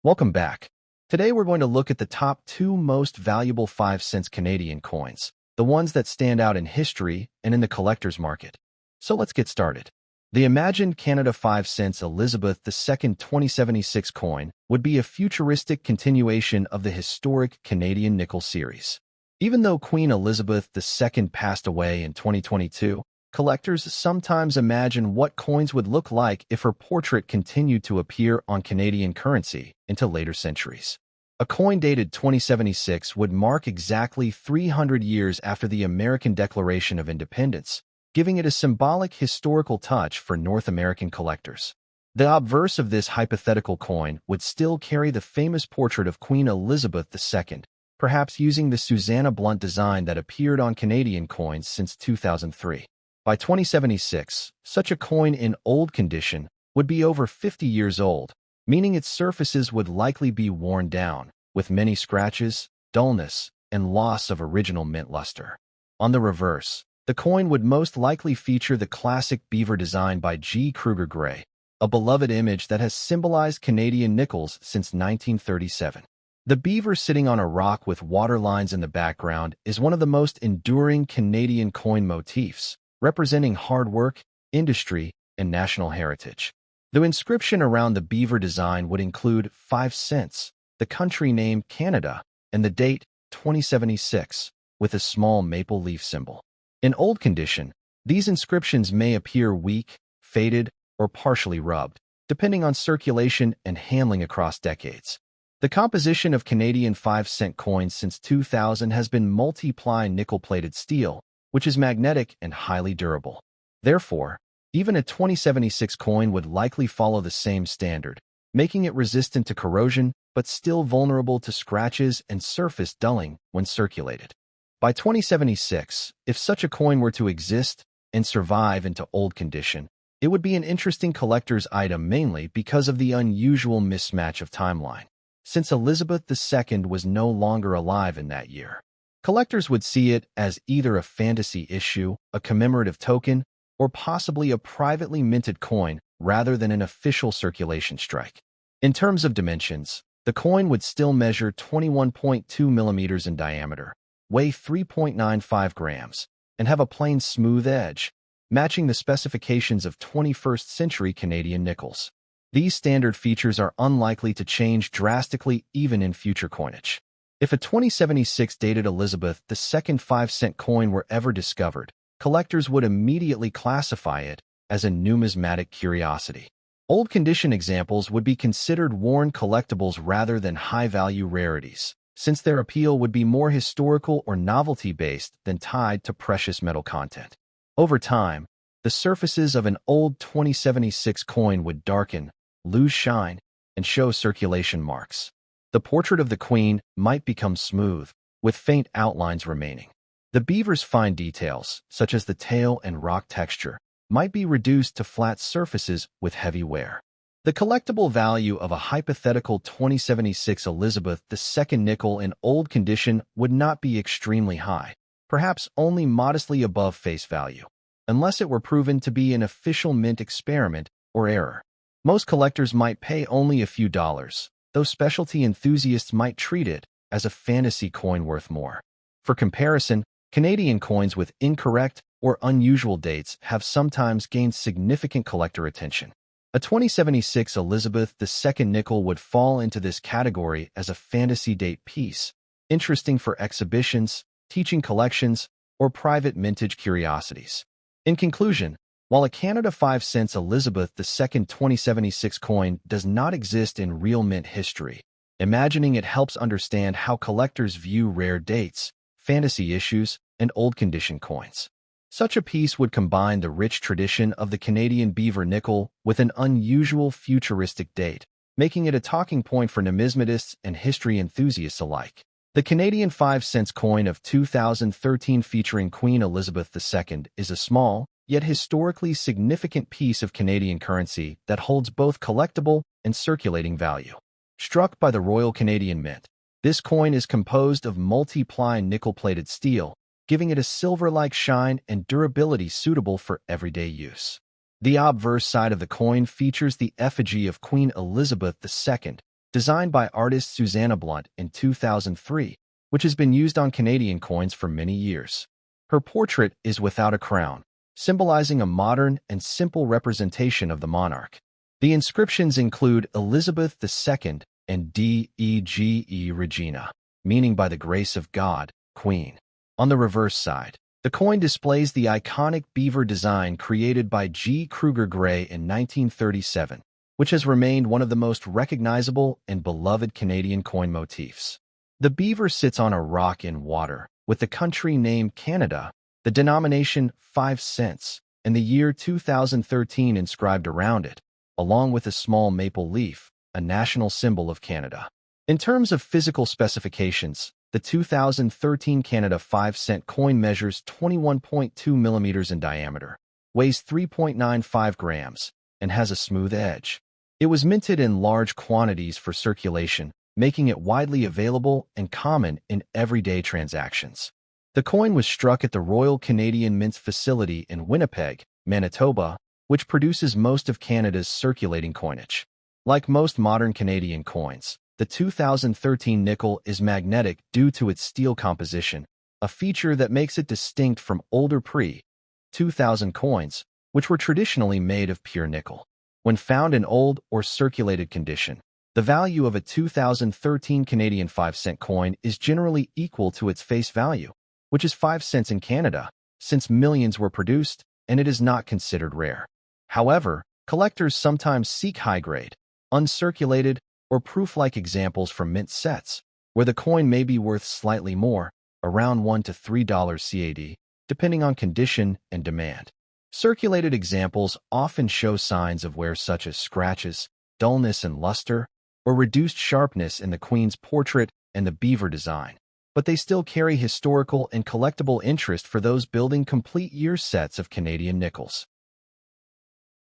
Welcome back. Today we're going to look at the top two most valuable 5-cent Canadian coins, the ones that stand out in history and in the collector's market. So let's get started. The imagined Canada 5 cents Elizabeth II 2076 coin would be a futuristic continuation of the historic Canadian nickel series. Even though Queen Elizabeth II passed away in 2022, collectors sometimes imagine what coins would look like if her portrait continued to appear on Canadian currency into later centuries. A coin dated 2076 would mark exactly 300 years after the American Declaration of Independence, giving it a symbolic historical touch for North American collectors. The obverse of this hypothetical coin would still carry the famous portrait of Queen Elizabeth II, perhaps using the Susanna Blunt design that appeared on Canadian coins since 2003. By 2076, such a coin in old condition would be over 50 years old, meaning its surfaces would likely be worn down, with many scratches, dullness, and loss of original mint luster. On the reverse, the coin would most likely feature the classic beaver design by G. Kruger Gray, a beloved image that has symbolized Canadian nickels since 1937. The beaver sitting on a rock with water lines in the background is one of the most enduring Canadian coin motifs, representing hard work, industry, and national heritage. The inscription around the beaver design would include 5 cents, the country name Canada, and the date 2076, with a small maple leaf symbol. In old condition, these inscriptions may appear weak, faded, or partially rubbed, depending on circulation and handling across decades. The composition of Canadian 5-cent coins since 2000 has been multi-ply nickel-plated steel, which is magnetic and highly durable. Therefore, even a 2076 coin would likely follow the same standard, making it resistant to corrosion but still vulnerable to scratches and surface dulling when circulated. By 2076, if such a coin were to exist and survive into old condition, it would be an interesting collector's item mainly because of the unusual mismatch of timeline. Since Elizabeth II was no longer alive in that year, collectors would see it as either a fantasy issue, a commemorative token, or possibly a privately minted coin rather than an official circulation strike. In terms of dimensions, the coin would still measure 21.2 millimeters in diameter, weigh 3.95 grams, and have a plain smooth edge, matching the specifications of 21st century Canadian nickels. These standard features are unlikely to change drastically even in future coinage. If a 2076 dated Elizabeth II 5-cent coin were ever discovered, collectors would immediately classify it as a numismatic curiosity. Old condition examples would be considered worn collectibles rather than high-value rarities, since their appeal would be more historical or novelty-based than tied to precious metal content. Over time, the surfaces of an old 2076 coin would darken, lose shine, and show circulation marks. The portrait of the Queen might become smooth, with faint outlines remaining. The beaver's fine details, such as the tail and rock texture, might be reduced to flat surfaces with heavy wear. The collectible value of a hypothetical 2076 Elizabeth II nickel in old condition would not be extremely high, perhaps only modestly above face value, unless it were proven to be an official mint experiment or error. Most collectors might pay only a few dollars, though specialty enthusiasts might treat it as a fantasy coin worth more. For comparison, Canadian coins with incorrect or unusual dates have sometimes gained significant collector attention. A 2076 Elizabeth II nickel would fall into this category as a fantasy date piece, interesting for exhibitions, teaching collections, or private mintage curiosities. In conclusion, while a Canada 5 cents Elizabeth II 2076 coin does not exist in real mint history, imagining it helps understand how collectors view rare dates, fantasy issues, and old condition coins. Such a piece would combine the rich tradition of the Canadian beaver nickel with an unusual futuristic date, making it a talking point for numismatists and history enthusiasts alike. The Canadian 5 cents coin of 2013 featuring Queen Elizabeth II is a small, yet historically significant piece of Canadian currency that holds both collectible and circulating value. Struck by the Royal Canadian Mint, this coin is composed of multi-ply nickel-plated steel, giving it a silver-like shine and durability suitable for everyday use. The obverse side of the coin features the effigy of Queen Elizabeth II, designed by artist Susanna Blunt in 2003, which has been used on Canadian coins for many years. Her portrait is without a crown, symbolizing a modern and simple representation of the monarch. The inscriptions include Elizabeth II and Dege Regina, meaning by the grace of God, Queen. On the reverse side, the coin displays the iconic beaver design created by G. Kruger Gray in 1937, which has remained one of the most recognizable and beloved Canadian coin motifs. The beaver sits on a rock in water, with the country name Canada, the denomination 5 cents, and the year 2013 inscribed around it, along with a small maple leaf, a national symbol of Canada. In terms of physical specifications, the 2013 Canada 5-cent coin measures 21.2 millimeters in diameter, weighs 3.95 grams, and has a smooth edge. It was minted in large quantities for circulation, making it widely available and common in everyday transactions. The coin was struck at the Royal Canadian Mint facility in Winnipeg, Manitoba, which produces most of Canada's circulating coinage. Like most modern Canadian coins, the 2013 nickel is magnetic due to its steel composition, a feature that makes it distinct from older pre-2000 coins, which were traditionally made of pure nickel. When found in old or circulated condition, the value of a 2013 Canadian 5-cent coin is generally equal to its face value, which is 5 cents in Canada, since millions were produced and it is not considered rare. However, collectors sometimes seek high-grade, uncirculated, or proof-like examples from mint sets, where the coin may be worth slightly more, around $1 to $3 CAD, depending on condition and demand. Circulated examples often show signs of wear such as scratches, dullness and luster, or reduced sharpness in the Queen's portrait and the beaver design, but they still carry historical and collectible interest for those building complete year sets of Canadian nickels.